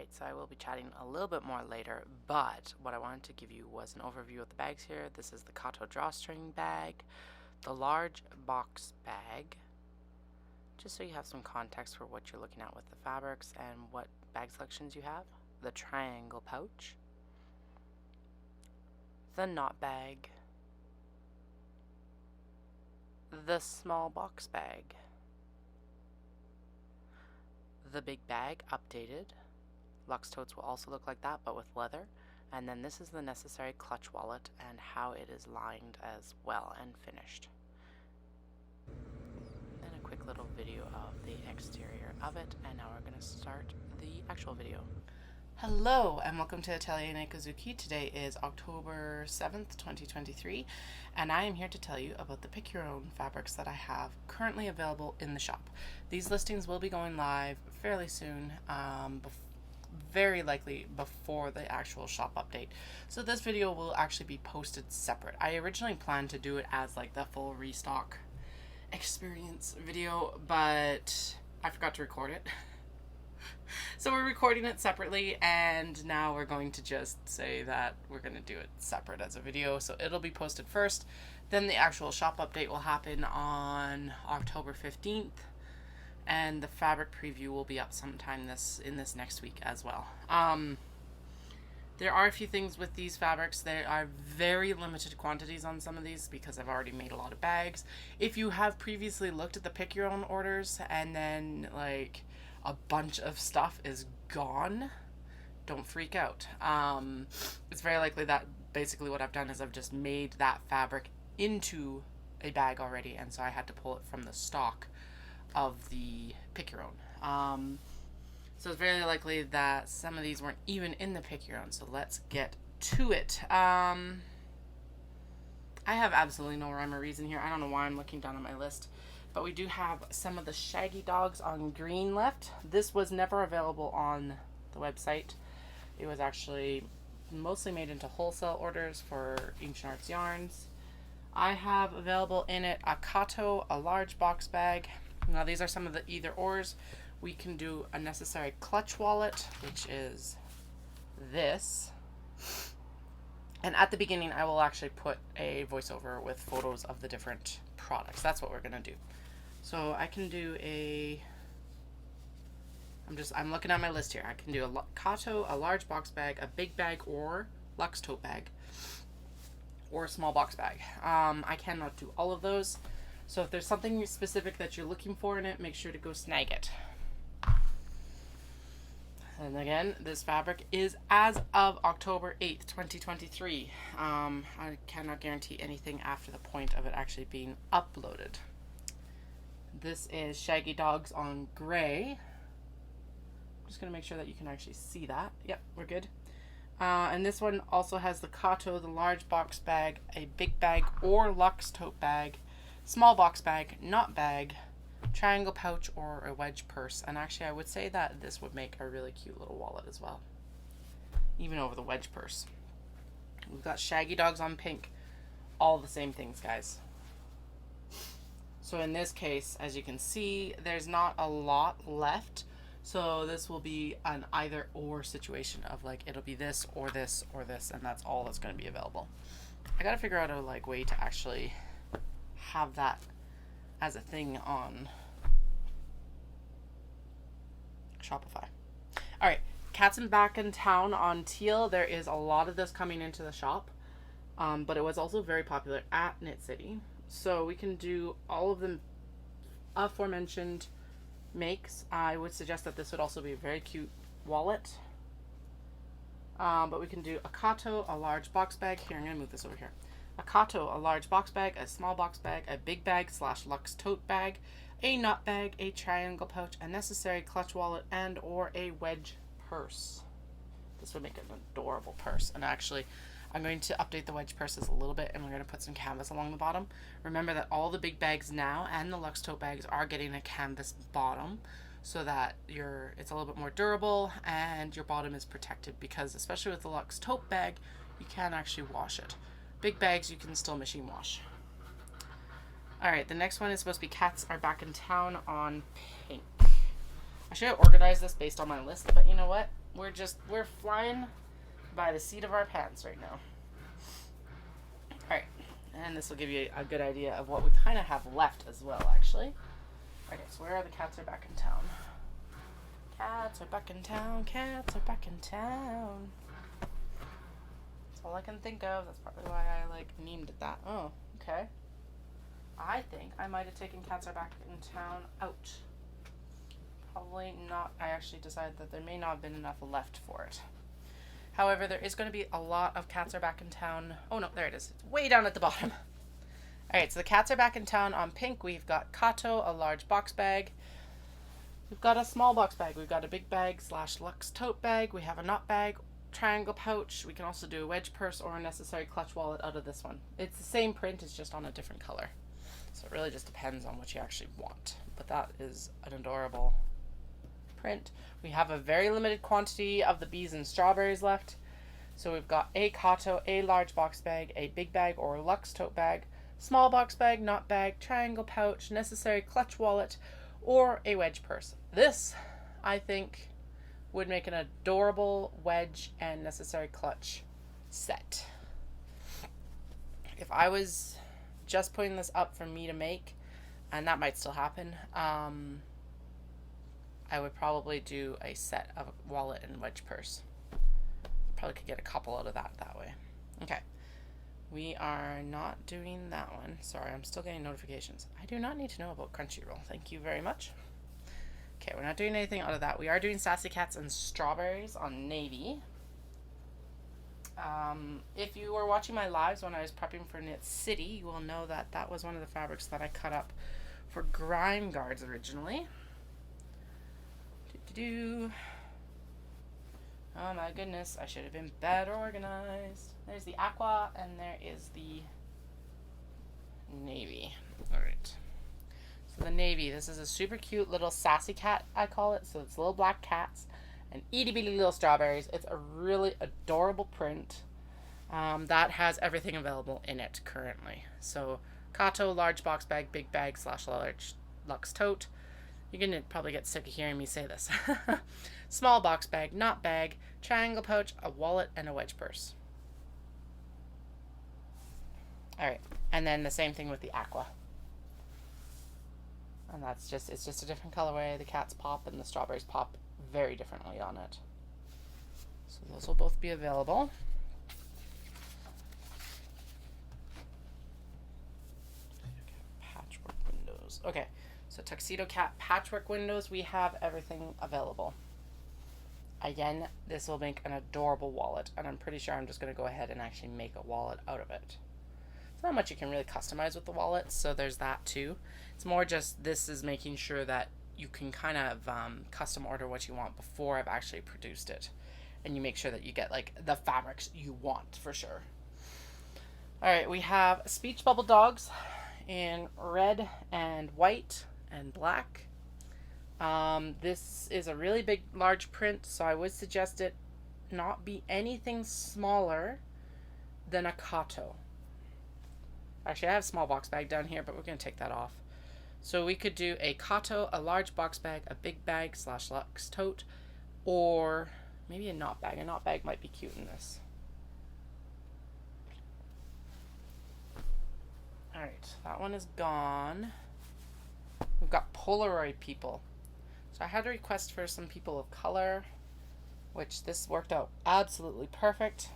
Alright, so I will be chatting a little bit more later, but what I wanted to give you was an overview of the bags here. This is the Kato drawstring bag, the large box bag, just so you have some context for what you're looking at with the fabrics and what bag selections you have, the triangle pouch, the knot bag, the small box bag, the big bag updated. Luxe totes will also look like that, but with leather. And then this is the necessary clutch wallet and how it is lined as well and finished. Then a quick little video of the exterior of it, and now we're going to start the actual video. Hello and welcome to Atelier Nekozuki. Today is October 7th, 2023, and I am here to tell you about the pick your own fabrics that I have currently available in the shop. These listings will be going live fairly soon, very likely before the actual shop update. So this video will actually be posted separate. I originally planned to do it as like the full restock experience video, but I forgot to record it. So we're recording it separately, and now we're going to just say that we're going to do it separate as a video. So it'll be posted first, then the actual shop update will happen on October 15th, and the fabric preview will be up sometime in this next week as well. There are a few things with these fabrics. There are very limited quantities on some of these because I've already made a lot of bags. If you have previously looked at the pick your own orders and then like a bunch of stuff is gone, don't freak out. It's very likely that basically what I've done is I've just made that fabric into a bag already, and so I had to pull it from the stock of the pick your own. So it's very likely that some of these weren't even in the pick your own, so let's get to it. I have absolutely no rhyme or reason here. I don't know why I'm looking down at my list, but we do have some of the Shagy Dogs on green left. This was never available on the website. It was actually mostly made into wholesale orders for Ancient Arts Yarns. I have available in it a Kato, a large box bag. Now these are some of the either ors. We can do a necessary clutch wallet, which is this. And at the beginning, I will actually put a voiceover with photos of the different products. That's what we're gonna do. So I can do I'm looking at my list here. I can do a Kato, a large box bag, a big bag or luxe tote bag, or a small box bag. I cannot do all of those. So if there's something specific that you're looking for in it, make sure to go snag it. And again, this fabric is as of October 8th, 2023. I cannot guarantee anything after the point of it actually being uploaded. This is Shagy Dogs on gray. I'm just going to make sure that you can actually see that. Yep, we're good. And this one also has the Kato, the large box bag, a big bag or luxe tote bag, small box bag, knot bag, triangle pouch, or a wedge purse. And actually I would say that this would make a really cute little wallet as well, even over the wedge purse. We've got Shagy Dogs on pink. All the same things, guys. So in this case, as you can see, there's not a lot left. So this will be an either or situation of like it'll be this or this or this, and that's all that's going to be available. I gotta figure out a way to actually have that as a thing on Shopify. Alright, Cats and Back in Town on teal. There is a lot of this coming into the shop, but it was also very popular at Knit City. So we can do all of the aforementioned makes. I would suggest that this would also be a very cute wallet. But we can do a Kato, a large box bag. Here, I'm going to move this over here. A Kato, a large box bag, a small box bag, a big bag / luxe tote bag, a knot bag, a triangle pouch, a necessary clutch wallet, and or a wedge purse. This would make an adorable purse. And actually, I'm going to update the wedge purses a little bit, and we're going to put some canvas along the bottom. Remember that all the big bags now and the luxe tote bags are getting a canvas bottom, so that it's a little bit more durable and your bottom is protected, because especially with the luxe tote bag, you can actually wash it. Big bags you can still machine wash. Alright, the next one is supposed to be Cats Are Back in Town on pink. I should have organized this based on my list, but you know what? we're flying by the seat of our pants right now. Alright, and this will give you a good idea of what we kind of have left as well, actually. Okay, so where are the cats are back in town? Cats are back in town, cats are back in town. That's all I can think of. That's probably why I, like, named it that. Oh, okay. I think I might have taken cats are back in town out. Probably not. I actually decided that there may not have been enough left for it. However, there is going to be a lot of cats are back in town. Oh no, there it is. It's way down at the bottom. Alright, so the cats are back in town on pink. We've got Kato, a large box bag. We've got a small box bag. We've got a big bag / luxe tote bag. We have a knot bag, triangle pouch. We can also do a wedge purse or a necessary clutch wallet out of this one. It's the same print, it's just on a different color. So it really just depends on what you actually want. But that is an adorable print. We have a very limited quantity of the bees and strawberries left. So we've got a Kato, a large box bag, a big bag or luxe tote bag, small box bag, knot bag, triangle pouch, necessary clutch wallet, or a wedge purse. This, I think, would make an adorable wedge and necessary clutch set. If I was just putting this up for me to make, and that might still happen, I would probably do a set of wallet and wedge purse. Probably could get a couple out of that way. Okay. We are not doing that one. Sorry, I'm still getting notifications. I do not need to know about Crunchyroll. Thank you very much. Okay, we're not doing anything out of that. We are doing Sassy Cats and Strawberries on navy. If you were watching my lives when I was prepping for Knit City, you will know that that was one of the fabrics that I cut up for grime guards originally. Oh my goodness, I should have been better organized. There's the aqua and there is the navy. Alright. So the navy, this is a super cute little sassy cat, I call it. So it's little black cats and itty bitty little strawberries. It's a really adorable print that has everything available in it currently. So Kato, large box bag, big bag / large luxe tote. You're going to probably get sick of hearing me say this. Small box bag, knot bag, triangle pouch, a wallet, and a wedge purse. Alright, and then the same thing with the aqua. And that's just, it's just a different colorway. The cats pop and the strawberries pop very differently on it. So those will both be available. Patchwork windows. Okay. So Tuxedo Cat patchwork windows, we have everything available. Again, this will make an adorable wallet, and I'm pretty sure I'm just going to go ahead and actually make a wallet out of it. There's not much you can really customize with the wallet, so there's that too. It's more just this is making sure that you can kind of custom order what you want before I've actually produced it. And you make sure that you get like the fabrics you want for sure. Alright, we have Speech Bubble Dogs in red and white and black. This is a really big, large print, so I would suggest it not be anything smaller than a Kato. Actually, I have a small box bag down here, but we're going to take that off. So we could do a Kato, a large box bag, a big bag / luxe tote, or maybe a knot bag. A knot bag might be cute in this. Alright, that one is gone. We've got Polaroid people. So I had a request for some people of color, which this worked out absolutely perfect.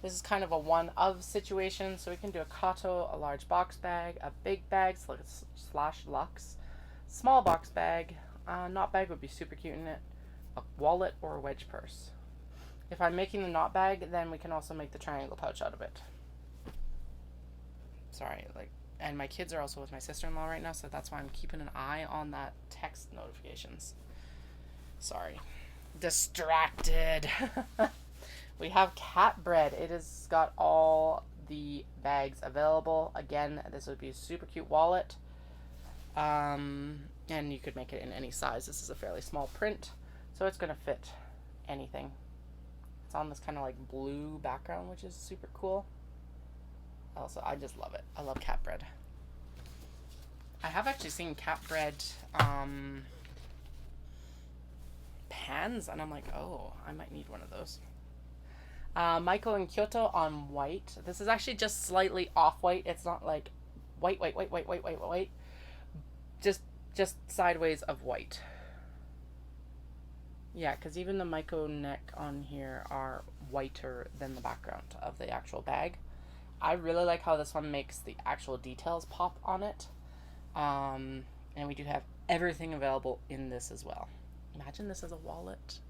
This is kind of a one-of situation, so we can do a Kato, a large box bag, a big bag / luxe, small box bag, knot bag would be super cute in it, a wallet or a wedge purse. If I'm making the knot bag, then we can also make the triangle pouch out of it. Sorry, and my kids are also with my sister-in-law right now, so that's why I'm keeping an eye on that text notifications. Sorry. Distracted. We have cat bread. It has got all the bags available. Again, this would be a super cute wallet. And you could make it in any size. This is a fairly small print, so it's going to fit anything. It's on this kind of like blue background, which is super cool. Also, I just love it. I love cat bread. I have actually seen cat bread pans, and I'm like, oh, I might need one of those. Michael and Kyoto on white. This is actually just slightly off-white. It's not like white, white, white, white, white, white, white. Just sideways of white. Yeah, because even the Maiko neck on here are whiter than the background of the actual bag. I really like how this one makes the actual details pop on it. And we do have everything available in this as well. Imagine this as a wallet.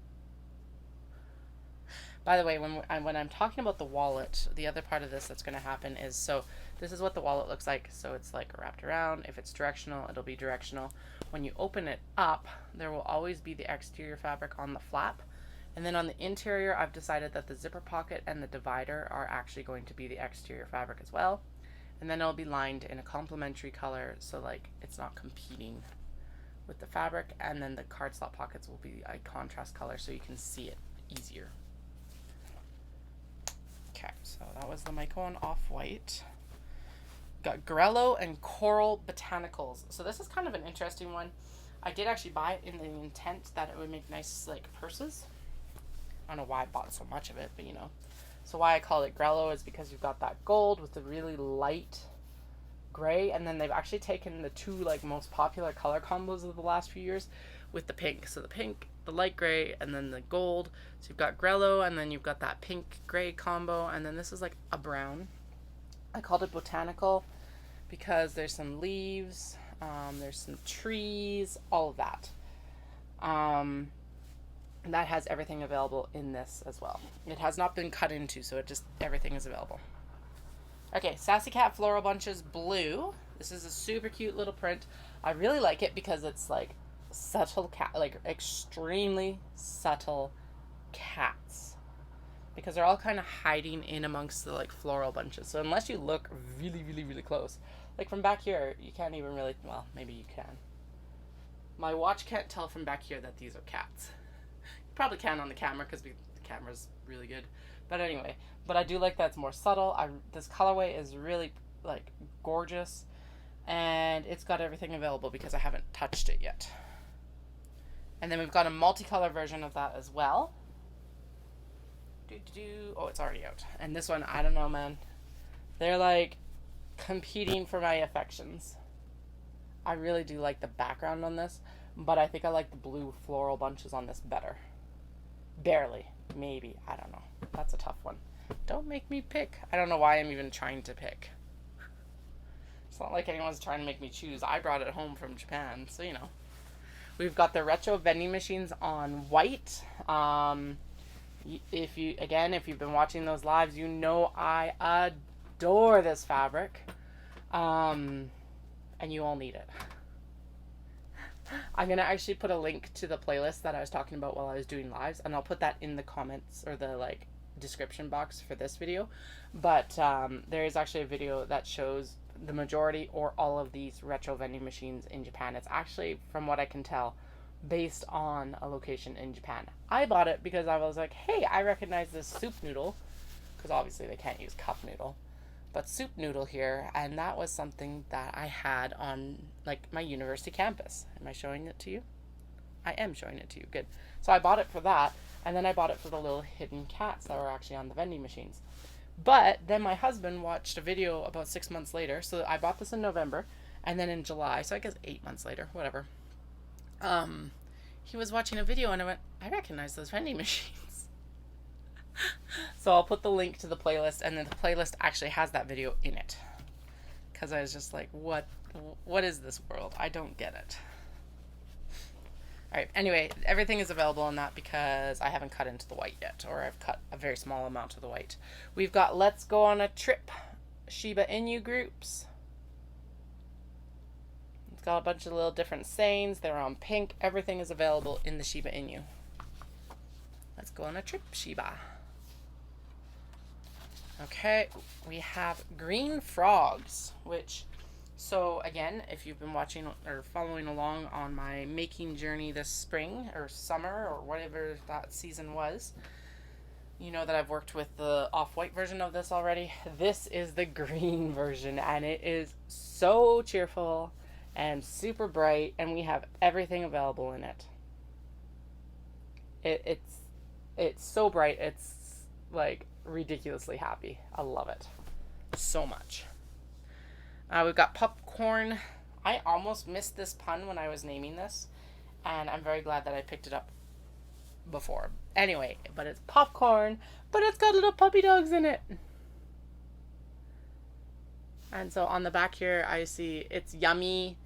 By the way, when I'm talking about the wallet, the other part of this that's going to happen is, so this is what the wallet looks like. So it's like wrapped around. If it's directional, it'll be directional. When you open it up, there will always be the exterior fabric on the flap. And then on the interior, I've decided that the zipper pocket and the divider are actually going to be the exterior fabric as well. And then it'll be lined in a complementary color, so like it's not competing with the fabric. And then the card slot pockets will be a contrast color so you can see it easier. Okay, so that was the Maiko on Off-White. Got Gello and Coral Botanicals. So this is kind of an interesting one. I did actually buy it in the intent that it would make nice like purses. I don't know why I bought so much of it, but you know. So why I call it Gello is because you've got that gold with the really light gray, and then they've actually taken the two like most popular color combos of the last few years with the pink. So the pink, the light gray, and then the gold. So you've got Gello, and then you've got that pink gray combo, and then this is like a brown. I called it botanical because there's some leaves, there's some trees, all of that. And that has everything available in this as well. It has not been cut into, so it just, everything is available. Okay, Sassy Cat Floral Bunches Blue. This is a super cute little print. I really like it because it's like subtle cat, like extremely subtle cats. Because they're all kind of hiding in amongst the like floral bunches. So unless you look really, really, really close, like from back here, you can't even really, well, maybe you can. My watch can't tell from back here that these are cats. You probably can on the camera because the camera's really good. But anyway, but I do like that it's more subtle. This colorway is really like gorgeous, and it's got everything available because I haven't touched it yet. And then we've got a multicolor version of that as well. Oh, it's already out. And this one, I don't know, man. They're like competing for my affections. I really do like the background on this, but I think I like the blue floral bunches on this better. Barely. Maybe. I don't know. That's a tough one. Don't make me pick. I don't know why I'm even trying to pick. It's not like anyone's trying to make me choose. I brought it home from Japan, so you know. We've got the retro vending machines on white. If you've been watching those lives, you know I adore this fabric. And you all need it. I'm going to actually put a link to the playlist that I was talking about while I was doing lives, and I'll put that in the comments or the like description box for this video. But there is actually a video that shows the majority or all of these retro vending machines in Japan. It's actually, from what I can tell, based on a location in Japan. I bought it because I was like, hey, I recognize this soup noodle, because obviously they can't use cup noodle, but soup noodle here, and that was something that I had on like my university campus. Am I showing it to you? I am showing it to you. Good. So I bought it for that, and then I bought it for the little hidden cats that were actually on the vending machines. But then my husband watched a video about 6 months later. So I bought this in November, and then in July, so I guess 8 months later, whatever. He was watching a video, and I went, I recognize those vending machines. So I'll put the link to the playlist, and then the playlist actually has that video in it. Because I was just like, what is this world? I don't get it. Alright, anyway, everything is available in that because I haven't cut into the white yet, or I've cut a very small amount of the white. We've got Let's Go on a Trip Shiba Inu groups. It's got a bunch of little different sayings. They're on pink. Everything is available in the Shiba Inu. Let's go on a trip, Shiba. Okay, we have green frogs, which... So again, if you've been watching or following along on my making journey this spring or summer or whatever that season was, you know that I've worked with the off-white version of this already. This is the green version, and it is so cheerful and super bright, and we have everything available in it. It's so bright. It's like ridiculously happy. I love it so much. We've got popcorn. I almost missed this pun when I was naming this, and I'm very glad that I picked it up before. Anyway, but it's popcorn, but it's got little puppy dogs in it. And so on the back here, I see it's yummy,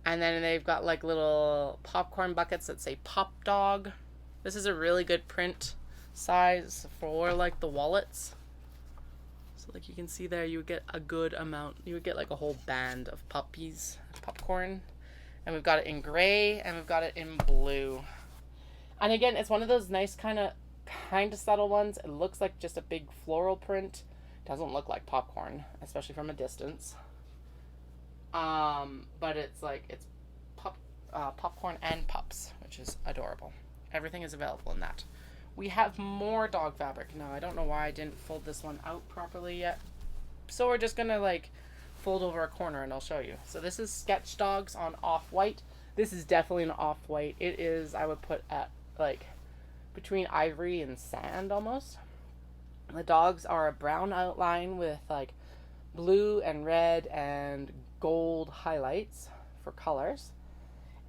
and then they've got like little popcorn buckets that say pop dog. This is a really good print size for like the wallets. So like you can see there, you would get a good amount. You would get like a whole band of popcorn. And we've got it in gray, and we've got it in blue. And again, it's one of those nice kind of subtle ones. It looks like just a big floral print. Doesn't look like popcorn, especially from a distance. But it's like it's popcorn and pups, which is adorable. Everything is available in that. We have more dog fabric. Now, I don't know why I didn't fold this one out properly yet. So we're just going to like fold over a corner and I'll show you. So this is Sketch Dogs on off-white. This is definitely an off-white. It is, I would put at like between ivory and sand almost. The dogs are a brown outline with like blue and red and gold highlights for colors.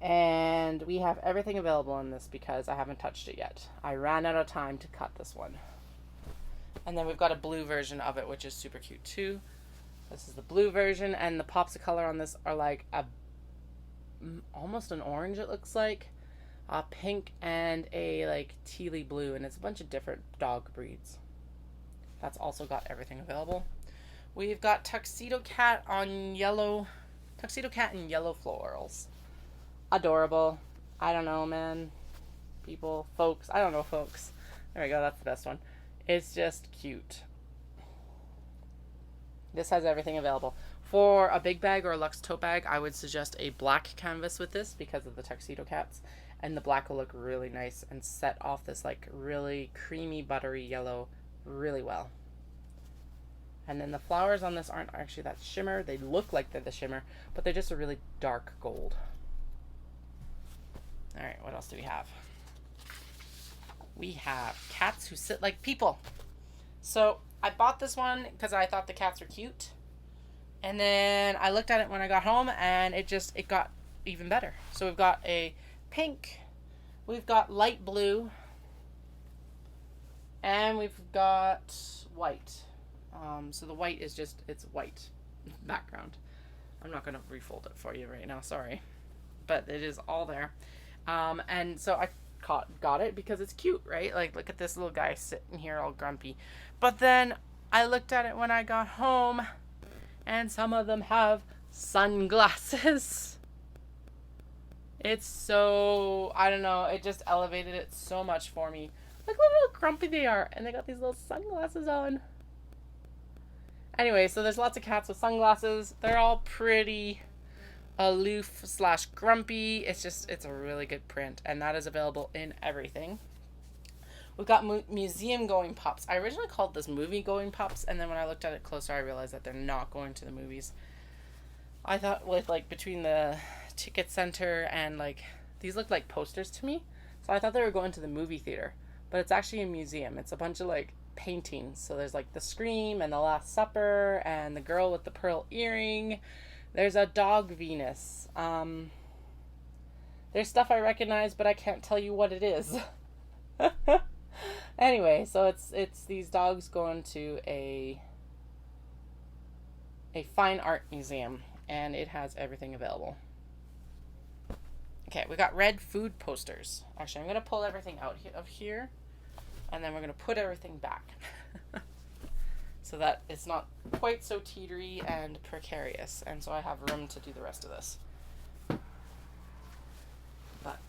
And we have everything available in this because I haven't touched it yet. I ran out of time to cut this one. And then we've got a blue version of it, which is super cute too. This is the blue version, and the pops of color on this are like almost an orange, it looks like. A pink and a like tealy blue, and it's a bunch of different dog breeds. That's also got everything available. We've got Tuxedo Cat and yellow florals. Adorable. I don't know, man. People, folks. I don't know, folks. There we go. That's the best one. It's just cute. This has everything available. For a big bag or a luxe tote bag, I would suggest a black canvas with this because of the tuxedo cats. And the black will look really nice and set off this like really creamy, buttery yellow really well. And then the flowers on this aren't actually that shimmer. They look like they're the shimmer, but they're just a really dark gold. All right, what else do we have? We have cats who sit like people. So I bought this one because I thought the cats were cute. And then I looked at it when I got home, and it got even better. So we've got a pink, we've got light blue, and we've got white. So the white is just, it's white background. I'm not going to refold it for you right now, sorry. But it is all there. And so I got it because it's cute, right? Like, look at this little guy sitting here all grumpy. But then I looked at it when I got home, and some of them have sunglasses. It's so, I don't know, it just elevated it so much for me. Look how grumpy they are, and they got these little sunglasses on. Anyway, so there's lots of cats with sunglasses. They're all pretty aloof / grumpy. It's a really good print, and that is available in everything. We've got museum going pups. I originally called this movie going pups, and then when I looked at it closer, I realized that they're not going to the movies. I thought with like between the ticket center and like these look like posters to me, so I thought they were going to the movie theater, but it's actually a museum. It's a bunch of like paintings. So there's like the Scream and the Last Supper and the girl with the pearl earring. There's a dog Venus. There's stuff I recognize, but I can't tell you what it is. Anyway, so it's these dogs going to a fine art museum, and it has everything available. Okay, we got red food posters. Actually, I'm going to pull everything out of here, and then we're going to put everything back. So that it's not quite so teetery and precarious, and so I have room to do the rest of this. But,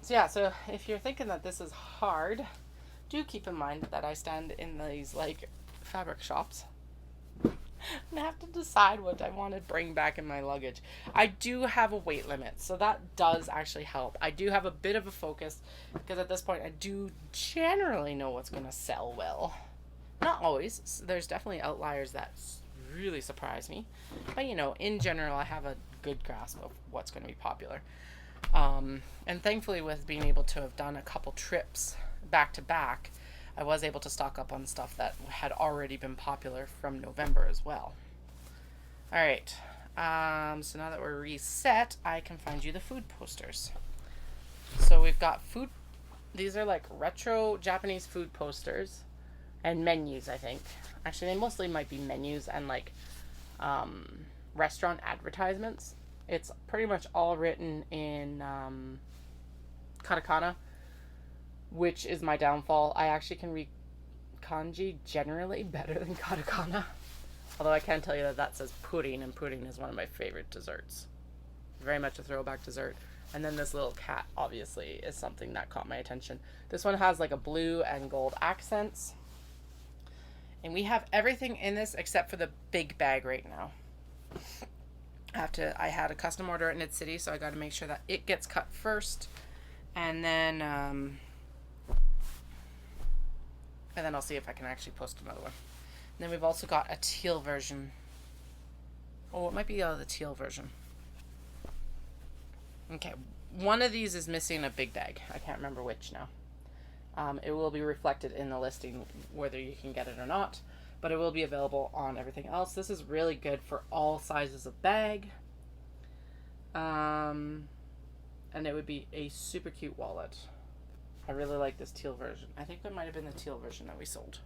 so yeah, so if you're thinking that this is hard, do keep in mind that I stand in these, like, fabric shops and have to decide what I want to bring back in my luggage. I do have a weight limit, so that does actually help. I do have a bit of a focus, because at this point I do generally know what's going to sell well. Not always. There's definitely outliers that really surprise me. But, you know, in general, I have a good grasp of what's going to be popular. And thankfully, with being able to have done a couple trips back to back, I was able to stock up on stuff that had already been popular from November as well. All right. So now that we're reset, I can find you the food posters. So we've got food. These are like retro Japanese food posters and menus, I think. Actually, they mostly might be menus and like restaurant advertisements. It's pretty much all written in katakana, which is my downfall. I actually can read kanji generally better than katakana. Although I can tell you that says pudding, and pudding is one of my favorite desserts. Very much a throwback dessert. And then this little cat, obviously, is something that caught my attention. This one has like a blue and gold accents. And we have everything in this except for the big bag right now. I had a custom order at Knit City, so I got to make sure that it gets cut first. And then I'll see if I can actually post another one. And then we've also got a teal version. Oh, it might be the teal version. Okay, one of these is missing a big bag. I can't remember which now. It will be reflected in the listing whether you can get it or not, but it will be available on everything else. This is really good for all sizes of bag. And it would be a super cute wallet. I really like this teal version. I think that might have been the teal version that we sold.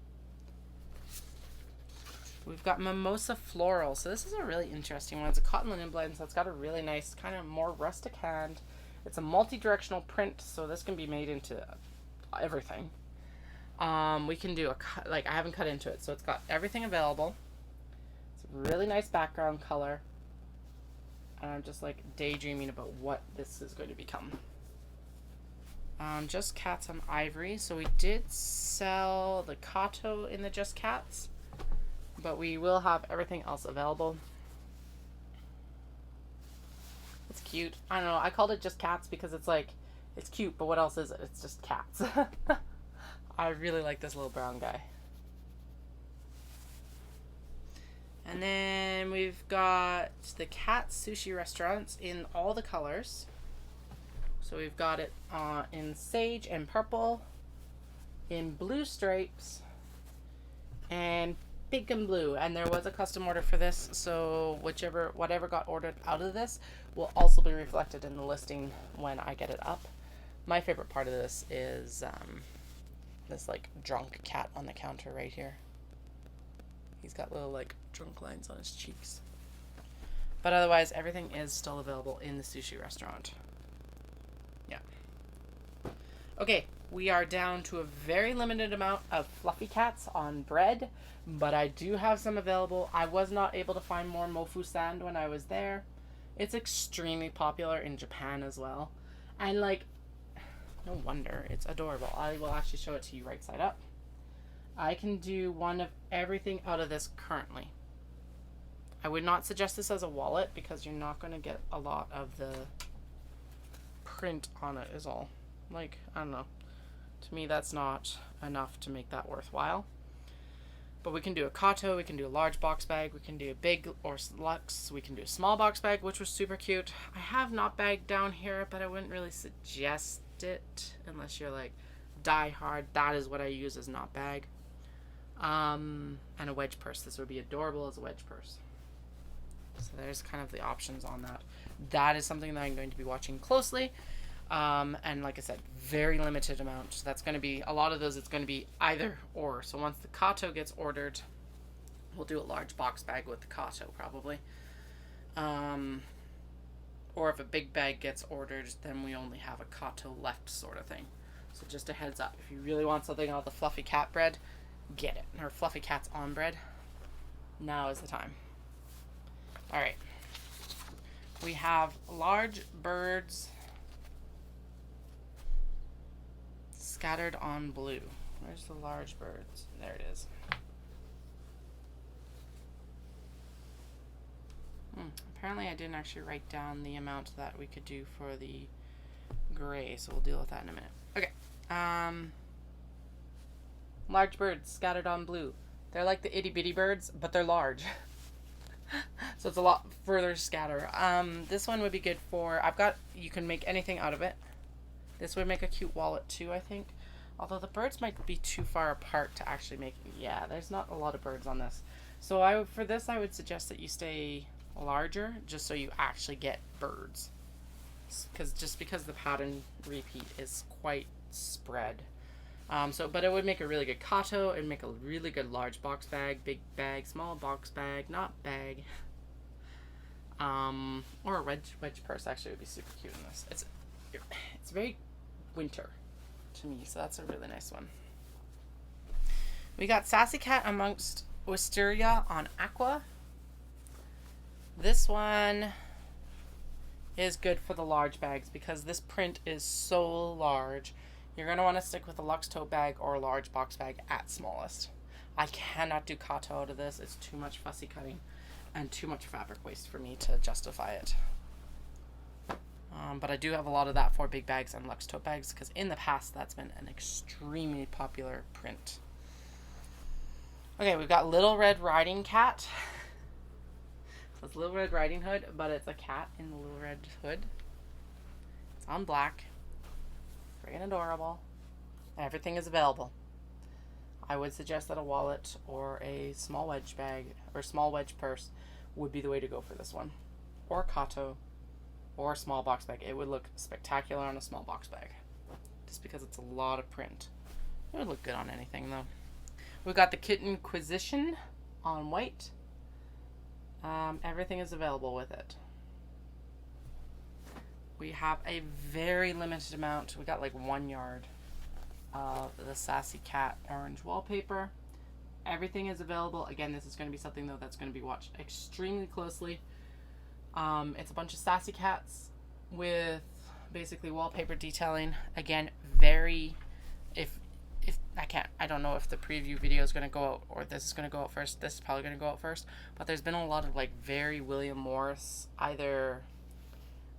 We've got Mimosa Floral. So this is a really interesting one. It's a cotton linen blend, so it's got a really nice kind of more rustic hand. It's a multi-directional print, so this can be made into everything. We can do I haven't cut into it, so it's got everything available. It's a really nice background color. And I'm just like daydreaming about what this is going to become. Just Cats on Ivory. So we did sell the Kato in the Just Cats, but we will have everything else available. It's cute. I don't know. I called it Just Cats because it's like, it's cute, but what else is it? It's just cats. I really like this little brown guy. And then we've got the cat sushi restaurants in all the colors. So we've got it in sage and purple, in blue stripes, and pink and blue. And there was a custom order for this, so whatever got ordered out of this will also be reflected in the listing when I get it up. My favorite part of this is this like drunk cat on the counter right here. He's got little like drunk lines on his cheeks. But otherwise, everything is still available in the sushi restaurant. Yeah. Okay, we are down to a very limited amount of fluffy cats on bread, but I do have some available. I was not able to find more Mofu Sand when I was there. It's extremely popular in Japan as well. And like, no wonder, it's adorable. I will actually show it to you right side up. I can do one of everything out of this currently. I would not suggest this as a wallet because you're not going to get a lot of the print on it is all. Like, I don't know. To me, that's not enough to make that worthwhile. But we can do a Kato, we can do a large box bag, we can do a big or luxe, we can do a small box bag, which was super cute. I have not bag down here, but I wouldn't really suggest it unless you're like die hard. That is what I use as not bag. And a wedge purse. This would be adorable as a wedge purse. So there's kind of the options on that. That is something that I'm going to be watching closely. And like I said, very limited amount. So that's going to be, a lot of those, it's going to be either or. So once the Kato gets ordered, we'll do a large box bag with the Kato probably. Or if a big bag gets ordered, then we only have a Kato left sort of thing. So just a heads up, if you really want something on the fluffy cat bread, get it. Or fluffy cats on bread. Now is the time. All right. We have large birds scattered on blue. Where's the large birds? There it is. Apparently I didn't actually write down the amount that we could do for the gray, so we'll deal with that in a minute. Okay. Large birds scattered on blue. They're like the itty bitty birds, but they're large. So it's a lot further scatter. This one would be good for, you can make anything out of it. This would make a cute wallet too, I think. Although the birds might be too far apart to actually make, yeah, there's not a lot of birds on this. So for this, I would suggest that you stay larger just so you actually get birds. Because the pattern repeat is quite spread. But it would make a really good kato. It would make a really good large box bag, big bag, small box bag, not bag. Or a wedge purse actually would be super cute in this. It's very winter to me, so that's a really nice one. We got Sassy Cat amongst Wisteria on Aqua. This one is good for the large bags because this print is so large. You're going to want to stick with a luxe tote bag or a large box bag at smallest. I cannot do kato out of this. It's too much fussy cutting and too much fabric waste for me to justify it. But I do have a lot of that for big bags and luxe tote bags because in the past that's been an extremely popular print. Okay, we've got Little Red Riding Cat. So it's Little Red Riding Hood, but it's a cat in the Little Red Hood. It's on black. Friggin' adorable. Everything is available. I would suggest that a wallet or a small wedge bag or small wedge purse would be the way to go for this one. Or kato or a small box bag. It would look spectacular on a small box bag. Just because it's a lot of print. It would look good on anything though. We've got the Kittenquisition on white. Everything is available with it. We have a very limited amount. We got like 1 yard of the Sassy Cat orange wallpaper. Everything is available. Again, this is going to be something though that's going to be watched extremely closely. It's a bunch of Sassy Cats with basically wallpaper detailing. Again, I don't know if the preview video is going to go out or this is going to go out first. This is probably going to go out first. But there's been a lot of like very William Morris either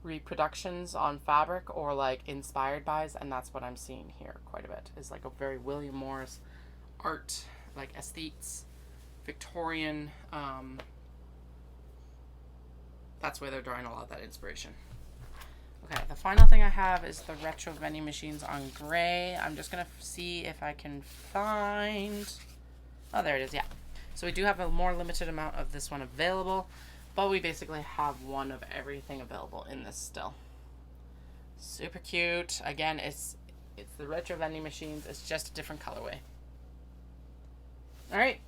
reproductions on fabric or like inspired buys, and that's what I'm seeing here quite a bit. Is like a very William Morris art, like aesthetes, Victorian. That's where they're drawing a lot of that inspiration. Okay, the final thing I have is the retro vending machines on gray. I'm just going to see if I can find... Oh, there it is, yeah. So we do have a more limited amount of this one available, but we basically have one of everything available in this still. Super cute. Again, it's the retro vending machines. It's just a different colorway. All right,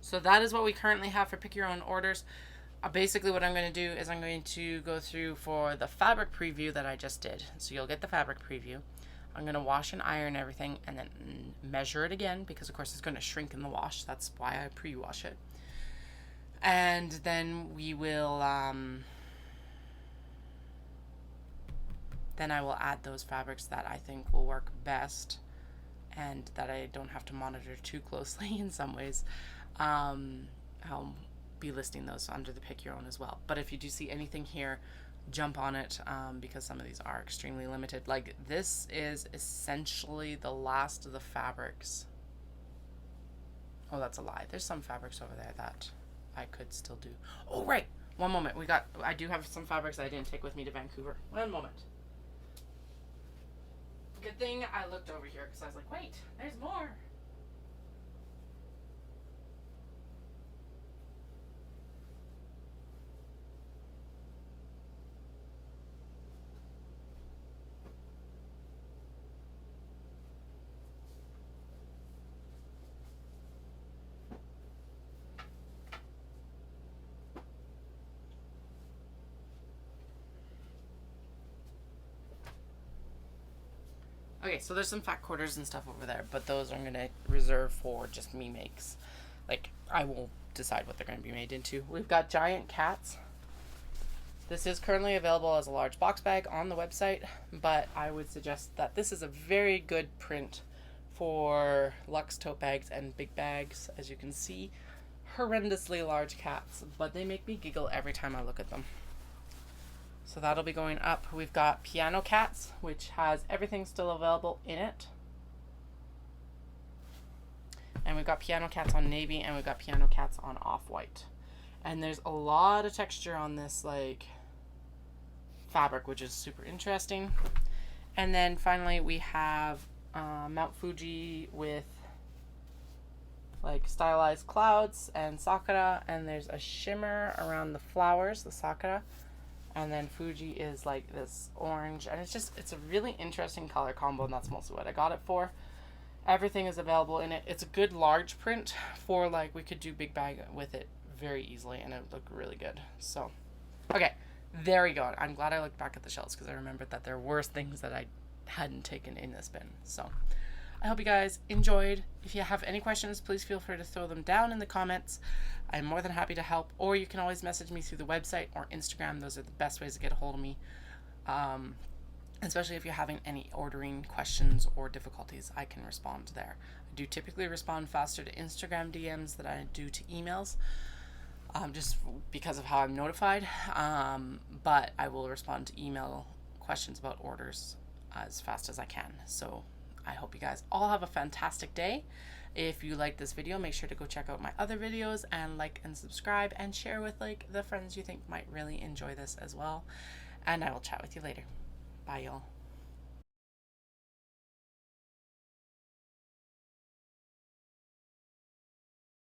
so that is what we currently have for pick your own orders. Basically what I'm going to do is I'm going to go through for the fabric preview that I just did. So you'll get the fabric preview. I'm going to wash and iron everything and then measure it again because of course it's going to shrink in the wash. That's why I pre-wash it. And then we will, then I will add those fabrics that I think will work best and that I don't have to monitor too closely in some ways. I'll be listing those under the pick your own as well. But if you do see anything here, jump on it because some of these are extremely limited. Like this is essentially the last of the fabrics. Oh, that's a lie. There's some fabrics over there that I could still do. Oh, right. One moment. I do have some fabrics I didn't take with me to Vancouver. One moment. Good thing I looked over here because I was like, wait, there's more. Okay, so there's some fat quarters and stuff over there, but those I'm going to reserve for just me makes. Like, I will decide what they're going to be made into. We've got giant cats. This is currently available as a large box bag on the website, but I would suggest that this is a very good print for luxe tote bags and big bags. As you can see, horrendously large cats, but they make me giggle every time I look at them. So that'll be going up. We've got Piano Cats, which has everything still available in it. And we've got Piano Cats on navy, and we've got Piano Cats on off-white. And there's a lot of texture on this like fabric, which is super interesting. And then finally we have Mount Fuji with like stylized clouds and sakura, and there's a shimmer around the flowers, the sakura, and then Fuji is like this orange, and it's a really interesting color combo, and that's mostly what I got it for. Everything is available in it. It's a good large print for like, we could do big bag with it very easily, and it would look really good. So, okay, there we go. I'm glad I looked back at the shelves because I remembered that there were things that I hadn't taken in this bin. So, I hope you guys enjoyed. If you have any questions, please feel free to throw them down in the comments. I'm more than happy to help, or you can always message me through the website or Instagram. Those are the best ways to get a hold of me. Especially if you're having any ordering questions or difficulties, I can respond there. I do typically respond faster to Instagram DMs than I do to emails, just because of how I'm notified. But I will respond to email questions about orders as fast as I can. So I hope you guys all have a fantastic day. If you like this video, make sure to go check out my other videos and like and subscribe and share with like the friends you think might really enjoy this as well. And I will chat with you later. Bye, y'all.